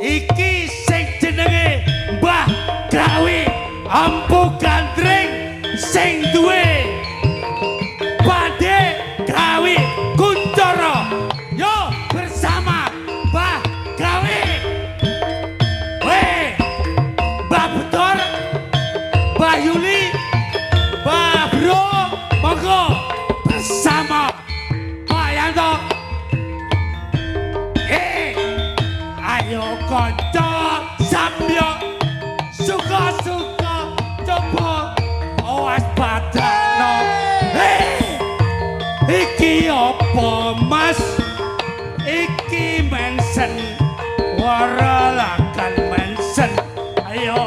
iki sing jenenge Mbah Gawe Ampu Gandring sing duwe Pade Gawe Kuncoro yo bersama Mbah Gawe weh Mbah Betor Mbah Yuli Mbah Bro monggo bersama Pak Yanto ayo kanca samyo suka-suka coba awas padano iki apa mas iki mensen waralakan mensen ayo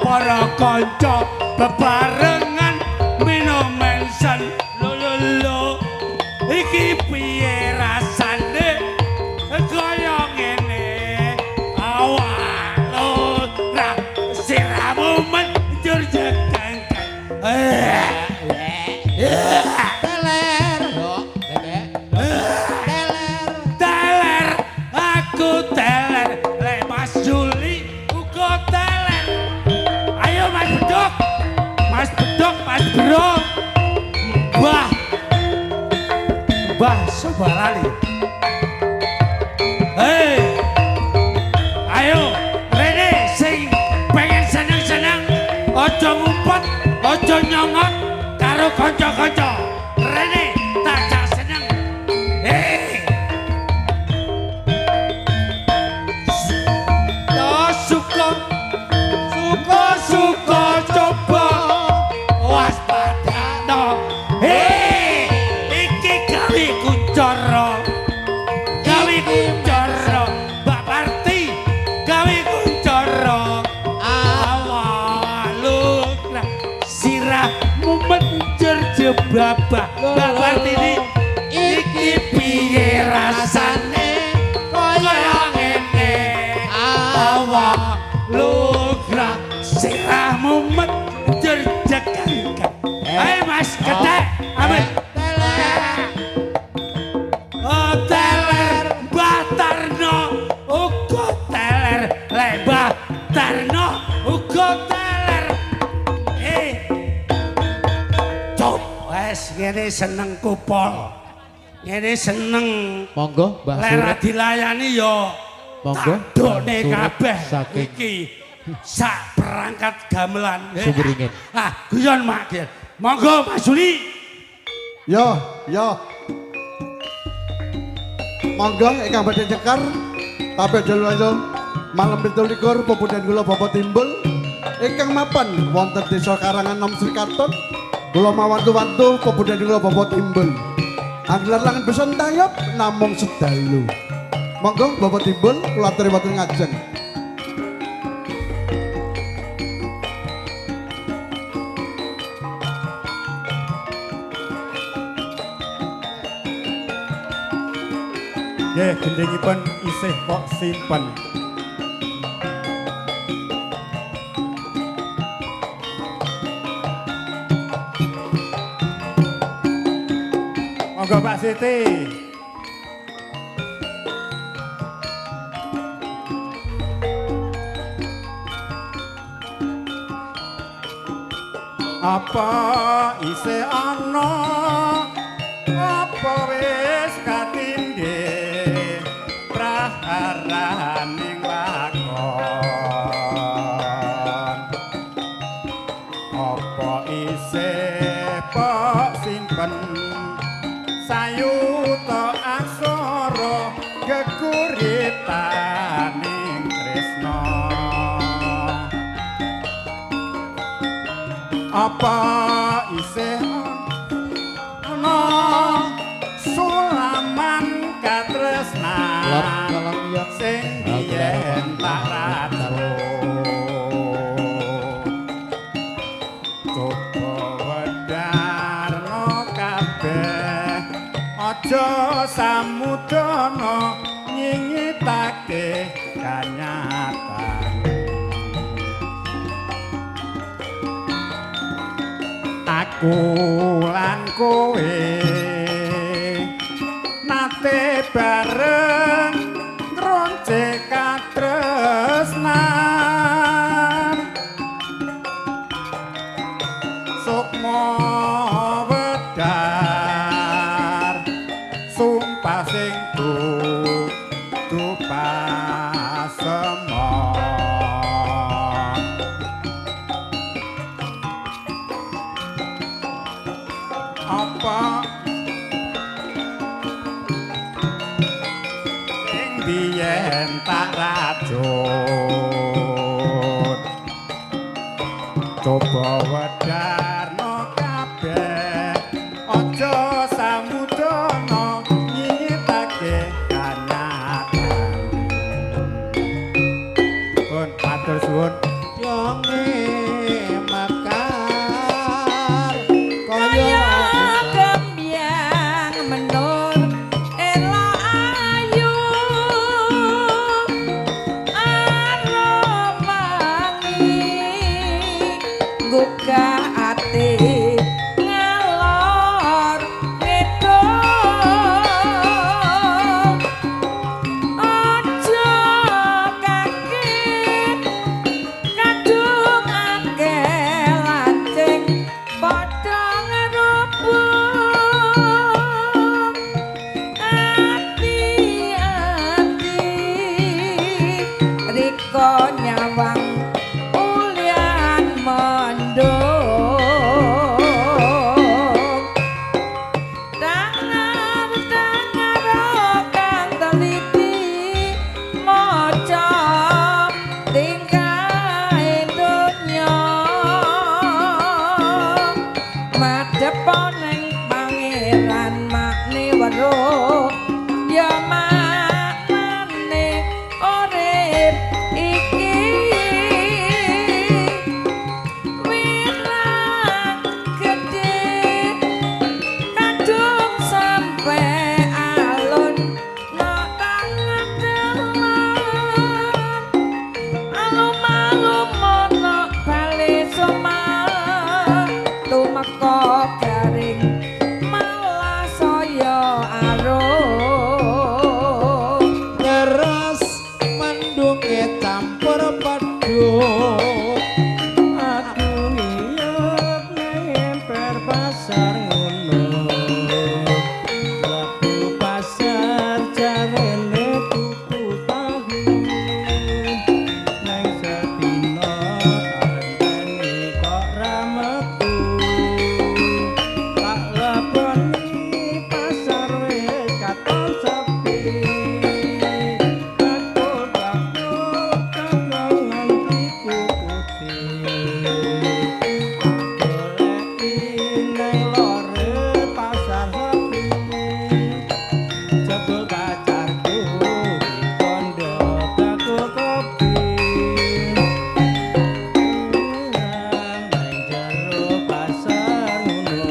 para kanca bebarengan minum mensen lho iki piye rasane kaya ngene awak lho ra siramu menjur jekang teler aku teler lek Mas Juli uga teler ayo Mas Bedok Mas Bro Mbah Sobarali ayo Rene sing pengen seneng-seneng ojo ngumpet ojo nyongot karo kanca-kanca Rene tak seneng suka coba waspadano iki Gawe Kuncoro Mbak Parti Gawe Kuncoro awaluk sirahmu menjer jebabah Mbak Parti iki piye rasane kaya ngene awaluk sirahmu menjer jegangkan ayo Mas ketek amin teler Mbah Tarno uga teler lek Mbah Tarno uga teler cop wes ngene seneng kupol ngene seneng monggo Mbah Lera dilayani yo monggo done kabeh iki sak perangkat gamelan Sumberingin guyon mak monggo Mas Juli yo monggo ingkang badhe cekar tapi dalu malam 17 pepunden kula Bapak Timbul ingkang mapan wonten Desa Karangan Nom Srikaton kula mawantu-wantu pepunden kula Bapak Timbul angger langen beson tayop namung sedalu monggo Bapak Timbul kula aturi wonten ngajeng nggih gendhingipun isih kok simpen monggo Pak Siti apa isih ana apa wis katindhe praharaning lakon apa isih pok simpen sayuta aksara geguritaning tresna apa isih ana sulaman katresnan sing biyen tak ratu coba wedarno kabeh aja samudana nyingitake kanyatan aku lan kowe nate bareng ngronce katre biyen tak rajut coba wedarno kabeh aja samudana nyitake kanatan pun matur suwun yonge mekar kaya gembyang menur ela ayu aromangi gugah ati ngalor ngedol aja kaget kadung akeh lancing padha ngerubung ati-ati rika nyawang ulyan mendung tangar kang teliti maca tingkahe donya madheponing pangeran makne weruh ya maknane urip iki wirang gedhe kadung sampe alun nok tangan alum-alum ana bali somah tumeka garing malah saya aruh Teras mendunge campur pedhut aku niyep ngemper pasar ngono laku pasar jarene tuku tahu nang sedina arene kok ra metu tak leboni pasar wis katon sepi takut kagangan iku putih goleki nang lore pasar sepi jebul pacarku kondo taku kopi nang jero pasar ngono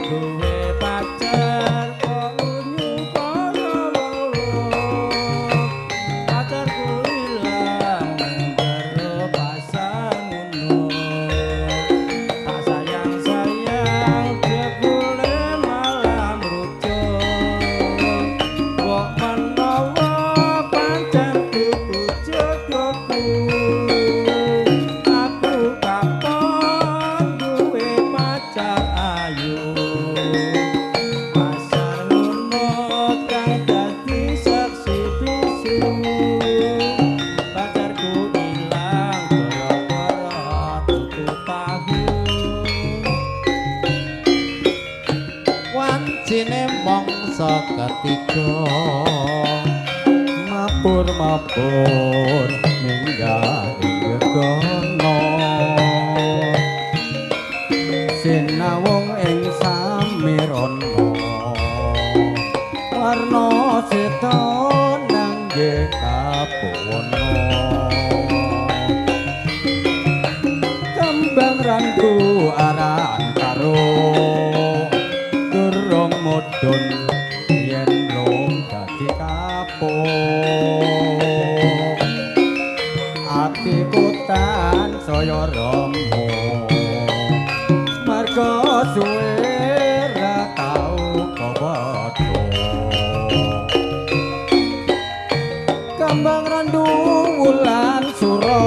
duwe pacar kok unyu para weluh pacarku ilang jero pasar ngono tak sayang-sayang jebule malah mrujuk kok menawa pacarku bojoku aku kapan duwe pacar ayu pasar ngono kang dadi saksi bisu pacarku ilang gara-gara tuku tahu wancine mangsa ketiga mapur-mapur minggah ing gegono sinawung ing samirana warna seta nangge kapuwana kembang randu aran karo durung mudhun yen rong dadi kapuk atiku tansaya remo marga suwe ra tau kewedha kembang randu wulan sura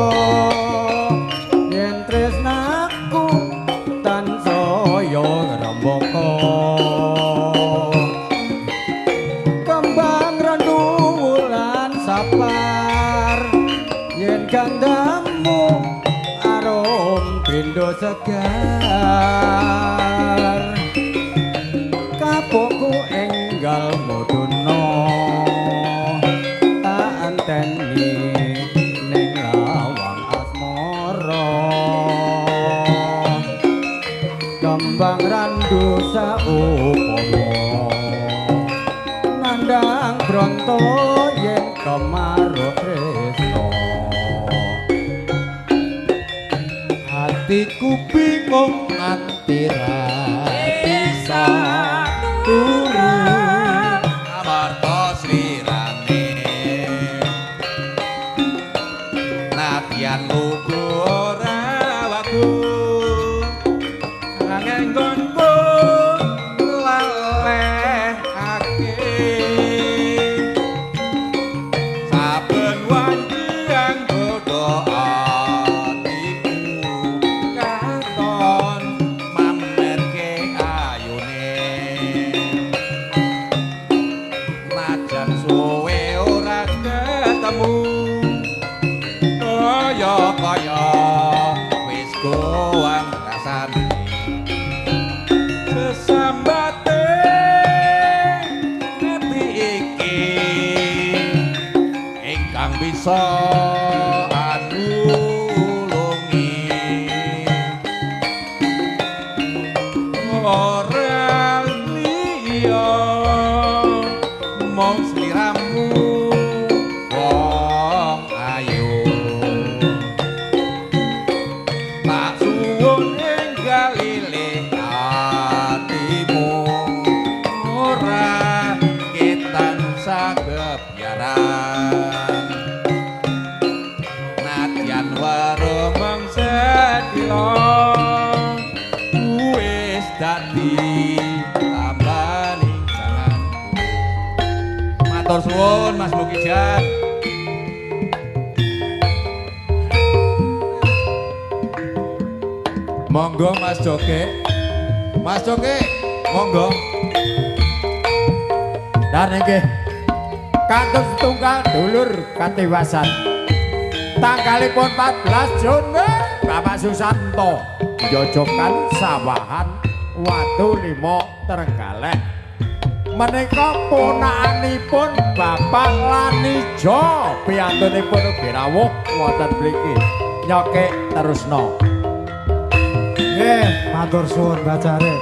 yen tresnaku tansaya rembaka kembang randu wulan sapar yen gandamu arum pindo segar kapokku enggal muduna dosa upama nandang bronto yen kemaruk tresno Hatiku bingung nganti ra bisa turun amarta slirane nadyan lugu ora waku angin gonku lalehake saben wanjian dodo atiku katon mamerke ayune najan suwe ora ketemu kaya wis goang rasane sesambate ati iki ingkang bisa anulungi ora liya mung sliramu wong ayu tak suwun enggal lilih atimu ora ketan sagebyaran nadyan waremeng sedina wis dadi tambaning janganku matur suwun Mas Mukijan. Monggo Mas Joke. Mas Joke, monggo. dan nggih kantos tunggal dulur katiwasan tanggalipun 14 Juni Bapak Susanto Jojokan Sawahan Watu 5 Trenggalek menika ponakanipun Bapak Lanijo piyantunipun birawuh wonten mriki nyoke terusno. Nggih, matur suwun bacare.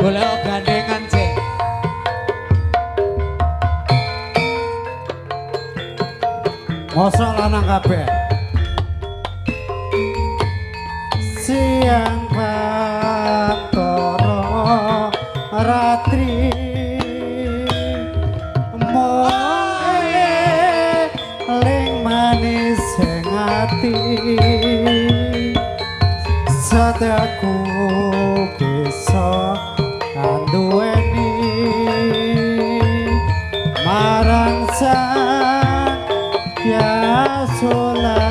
Golek gandengan sih. Mosok lanang kabeh. Siang Bathara ratri ling manis sing ati sadaku bisa anduweni marang sang Yasulaksmi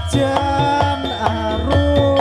Jan arum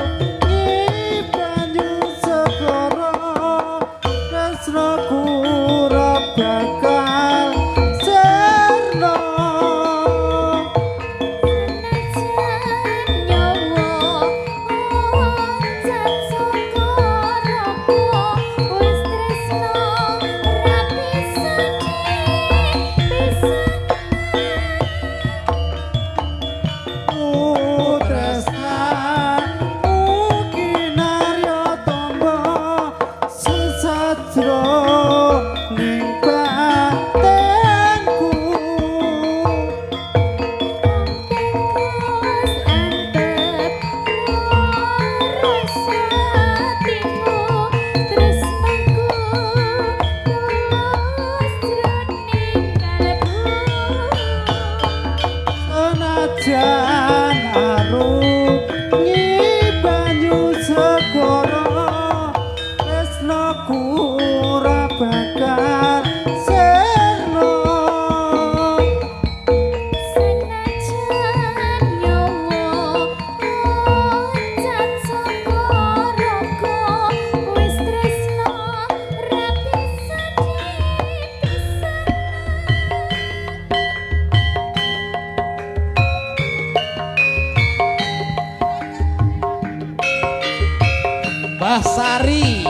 Mbah Sari.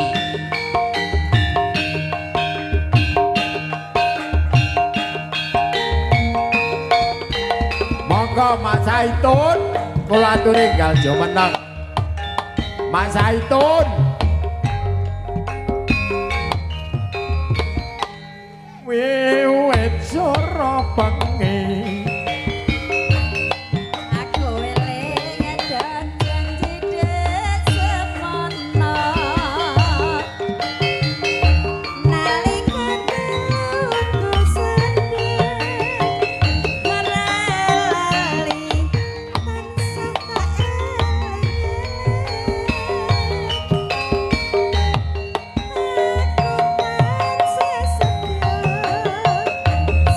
Monggo Mas Zaitun kula aturi enggal jumeneng. Mas Zaitun wiwit sora bengi Aku eling edan janji dek semono nalika dulu sedih merelali tansah tak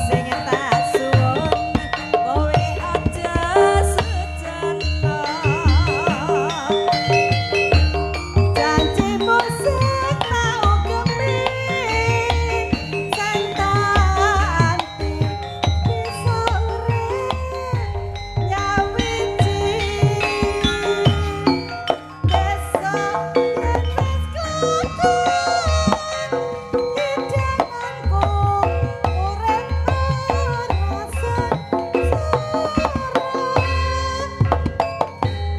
sing tak suwun kowe aja sujana janjimu sing tau kemin santanti bisa urip nyawiji besok yen wis kelakon hidanganku urip rasa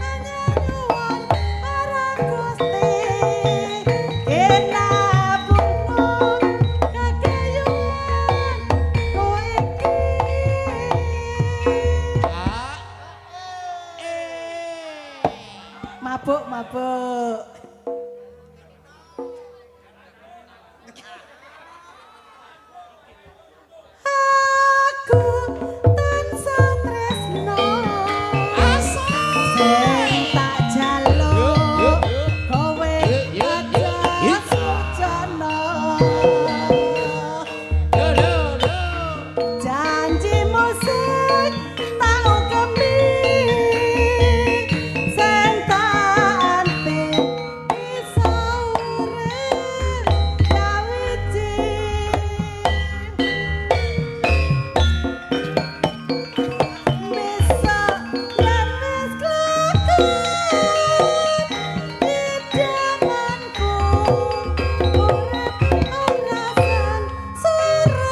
anyuwun marang Gusti kinabung kagayuan kowe iki mabuk aku tansah tresno sing tak jaluk kowe aja sujana janjimu sing tau kemin sing tak anti bisa urip nyawiji bisa yen wis kelakon hidanganku urip rasan soro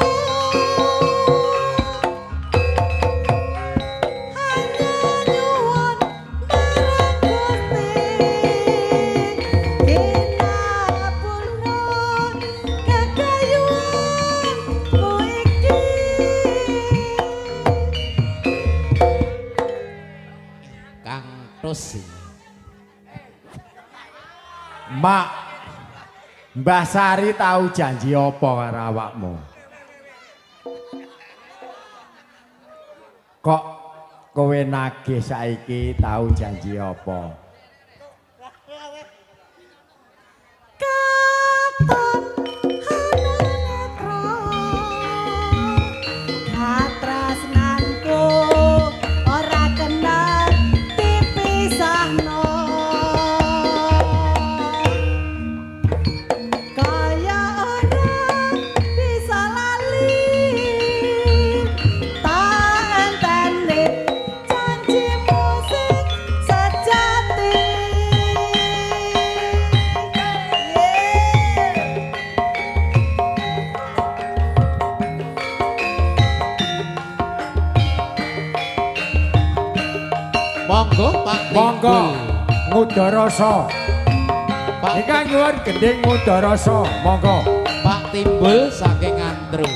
hanya nyuwun marang Gusti kinapurna kagayuanku iki Kang Tosi. Mak Mbah Sari tahu janji apa karo awakmu? Kok kowe nagih saiki tahu janji apa? katon hanetra katresnanku ora kena dipisahno kaya ora bisa lali tak enteni janjimu sing sejati. Monggo Pak Monggo Timbul. Ngudarasa. Pak Ingkang nyuwun gending Ngudarasa. Monggo. Pak Timbul saking Antru.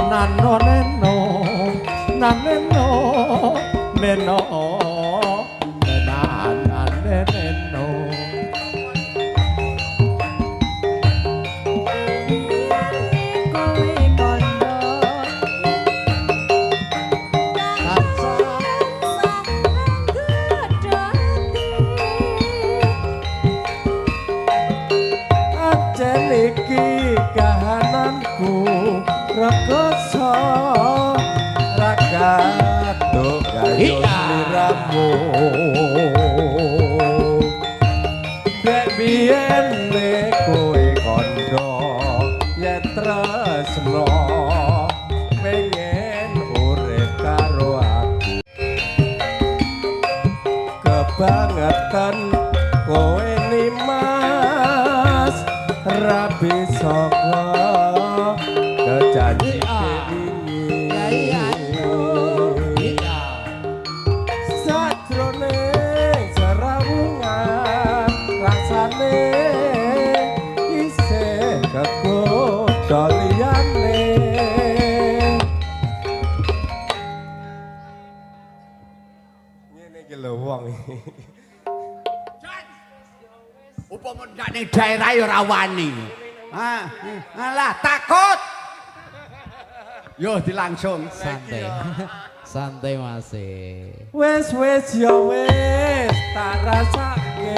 Nano neno naneno neno nenaneno Kowe kondo Acen iki kahananku rekoso ragado gayo Iya. sliramu Dek biyen nek kowe kondo yen tresno pengen urip kebangetan kowe nimas rabi saka kejanji sajroning serawungan rasane isih kegodha liyane ngene iki lho wong Upama ndak ning daerah ya ora wani. Alah takut. Yo dilangsung. Santai. Santai Mas. wes ya wes tak rasake